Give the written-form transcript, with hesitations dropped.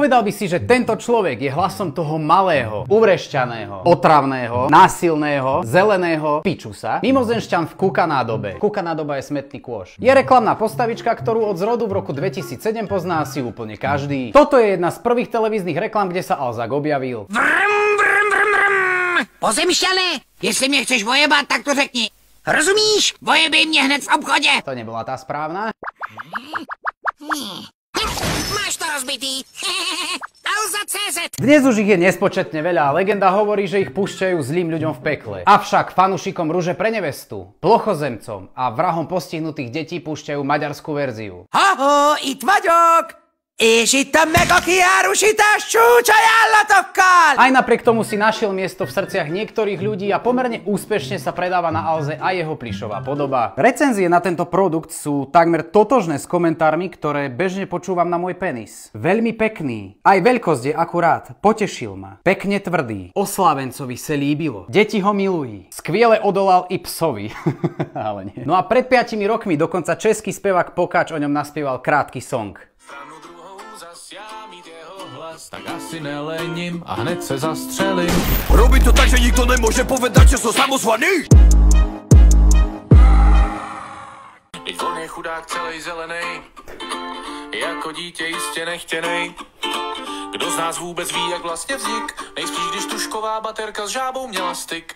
Povedal by si, že tento človek je hlasom toho malého, uvrešťaného, otravného, násilného, zeleného pičusa, mimozemšťan v Kukanádobe. Kukanádoba je smetný kôš. Je reklamná postavička, ktorú od zrodu v roku 2007 pozná asi úplne každý. Toto je jedna z prvých televíznych reklam, kde sa Alzak objavil. Pozemšťané, jestli mě chceš vojebat, tak to řekni. Rozumíš? Vojebej mě hned v obchodě. To nebola tá správna? Máš to rozbitý. Alza.cz. Dnes už ich je nespočetne veľa a legenda hovorí, že ich púšťajú zlým ľuďom v pekle. Avšak fanúšikom Ruže pre nevestu, plochozemcom a vrahom postihnutých detí púšťajú maďarskú verziu. Ha-ho, itt vagyok! És itt a mega kiárusítás csúcsajánlatokkal! Aj napriek tomu si našiel miesto v srdciach niektorých ľudí a pomerne úspešne sa predáva na Alze aj jeho plyšová podoba. Recenzie na tento produkt sú takmer totožné s komentármi, ktoré bežne počúvam na môj penis. Veľmi pekný. Aj veľkosť je akurát. Potešil ma. Pekne tvrdý. Oslávencovi se líbilo. Deti ho milují. Skviele odolal i psovi. Ale nie. No a pred 5 rokmi dokonca český spevák Pokáč o ňom naspieval krátky song. Tak asi nelením a hned se zastřelím. Robí to tak, že nikto nemôže povedať, že som samozvaný. Teď on je chudák celej zelenej, jako dítě jistě nechtěnej. Kdo z nás vůbec ví, jak vlastně vznik? Nejspíš, když tušková baterka s žábou měla styk.